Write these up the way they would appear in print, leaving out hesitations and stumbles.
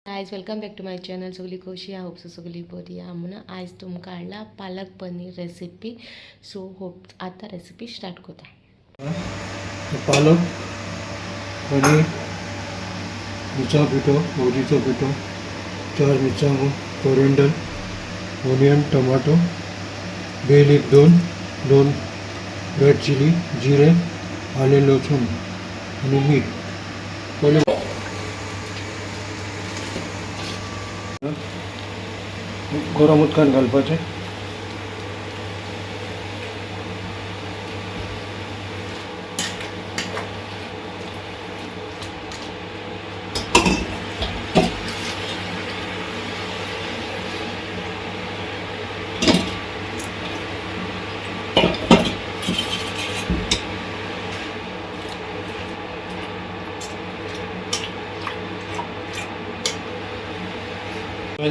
आयज welcome back to my channel. सगळी कशी आहा? होप सगळी बरी आहा. म्हणून आयज तुमकां हाडला palak paneer recipe. So hope आता रेसिपी स्टार्ट करता. पालक पनीर मिरसांग पिठो मोहरीचो पिठो 4 मिरसांग coriander onion tomato bay leaf 2 red chilli जिरे आले लसूण आणि मीठ. पहिले गरम उदकान घालपाचें.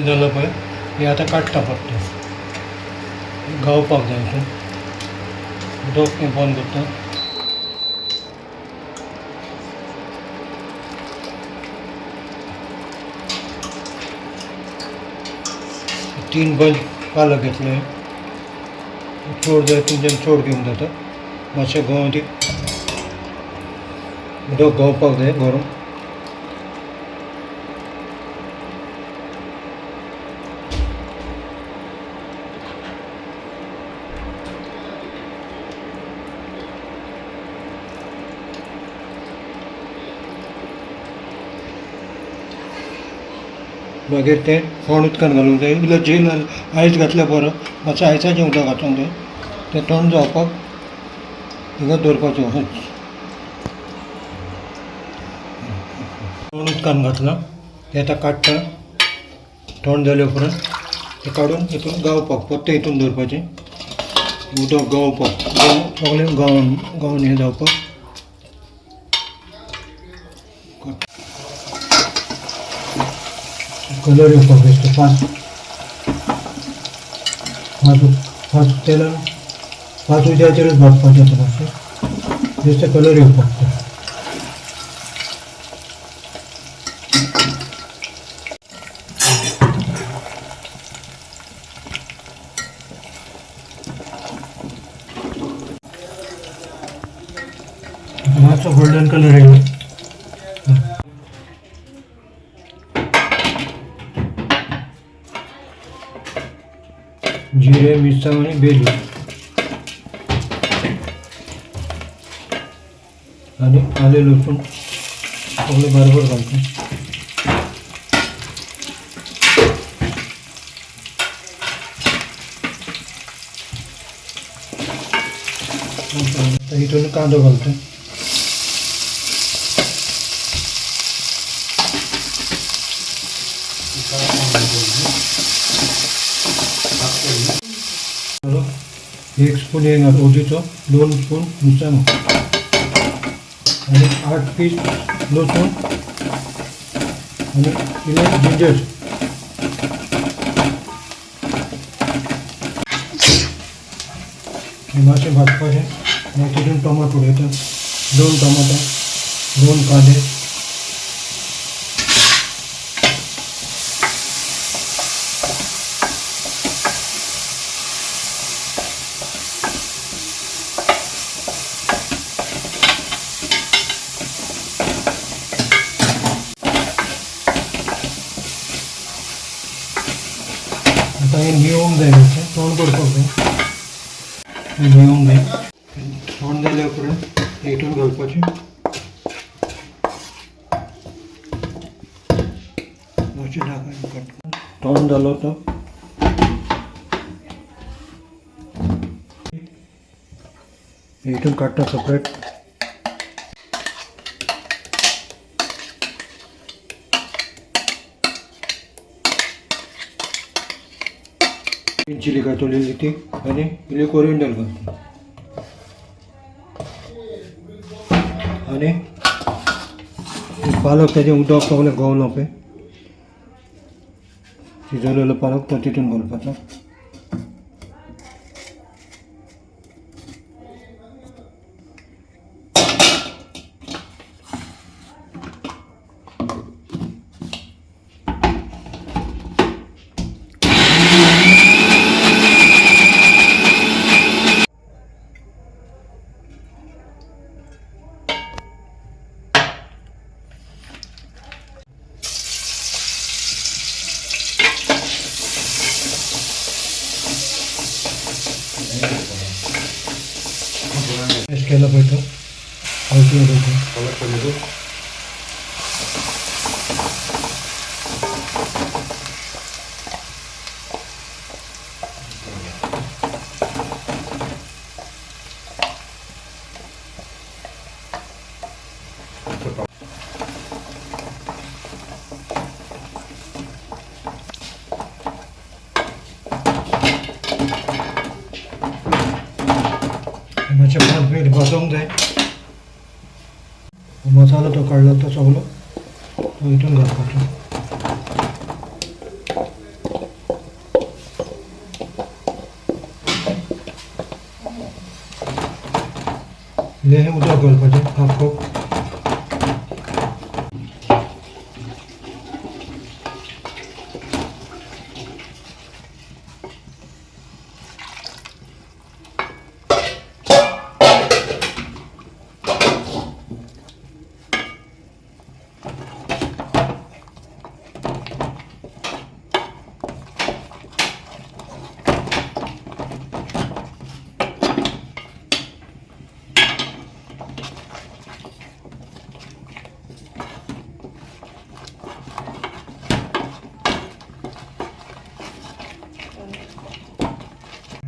झालं पळय हे आता काडटा पडटा. गावपाक जाय हितून उदक हें बंद करता. तीन बंद पालक घेतले. चोड जाय तुमच्यान चोड घेवंक जाता. मातशें गंव दी उदक गावपाक जाय गरम. मागीर तें थंड उदकान घालूंक जाय. इल्लो जेल आयस घातल्यार बरो. मातशें आयसाचें उदक घालूंक जाय. तें थंड जावपाक हिंगा दवरपाचें. थंड उदकान घातलां तें आतां काडटा. थंड जाले उपरांत तें काडून हितून गावपाक परतें हितून दवरपाचें. उदक गावपाक सगळें गावन हें जावपाक. कलर येवपाक बेश्टो फास्ट तेलान 5 उजयाचेरच भाजपाचें. तो मातशें बेश्टो कलर येवपाक जाय. मातसो गोल्डन कलर येयलो. जिरे मिरसांग आणि बे लीफ आणि आले लसूण सगळे बरोबर घालतो. हितून कांदो घालतो. एक स्पून हे घाल ओजीचो. 2 स्पून मिरसांग आणि 8 पीस लसूण आणि इल्लें जिंजर. मातशें भाजपाचें. मागीर तितून टमाटो उडयता. 2 टमाटा 2 कांदे. आता हे न्हिवंक जाय. मातशें तोंड करपाक जाय. न्हिवंक जाय. थंड जाल्या उपरांत हितून घालपाचें. मातशें धाकून कट. थंड जालो तो हितून काडटा सेपरेट. ग्रीन चिली घातलेली ती आणि इल्ली कोरिएंडर घालता. आणि पालक तेजें उदक सगळें गावलो पळय शिजलेलो पालक तो तितून घालपाचो. केलं पाहिजे पावती पाहिजे पालक पनीर मातशें 5 मिनीट भाजूंक जाय मसालो तो काडलो तो सगळो तो हितून घालपाचो इल्लें उदक घालपाचें हाफ कप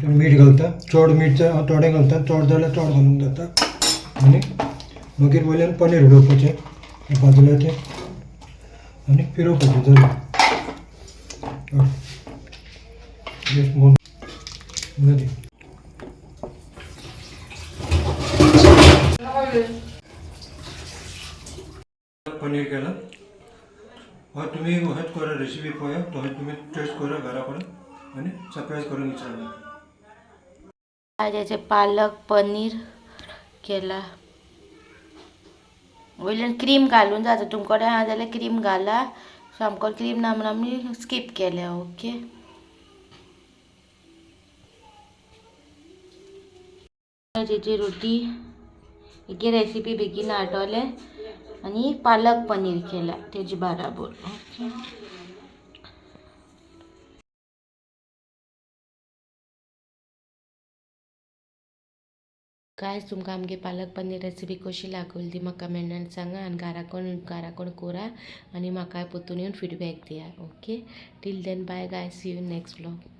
मीठ घालता चड मीठ थोडें घालता चड जाल्यार चड घालूंक जाता आनी मागीर वयल्यान पनीर उडोवपाचें भाजलें तें आनी फिरोवपाचें जालें रेडी पनीर केलं हय तुमी हेच करा रेसिपी पळया तो तुमी टेस्ट करा घरा कडेन आनी सरप्रायज करून विचारला आज पालक पनीर केला वयल्यान क्रीम घालून जाता तुमचे कडेन आहा जाल्यार क्रीम घाला सामको क्रीम ना म्हणून आमी स्कीप केल्या ओके तेची रोटी एक रेसिपी बेगीन आठवले आनी पालक पनीर केला तेजी बराबर ओके गायज तुमकां आमगे पालक पनीर रेसिपी कशी लागली ती म्हाका कमेंटान सांगा आनी घरा कोण करा आनी म्हाका परतून येवन फीडबॅक दिया okay till then bye guys see you next vlog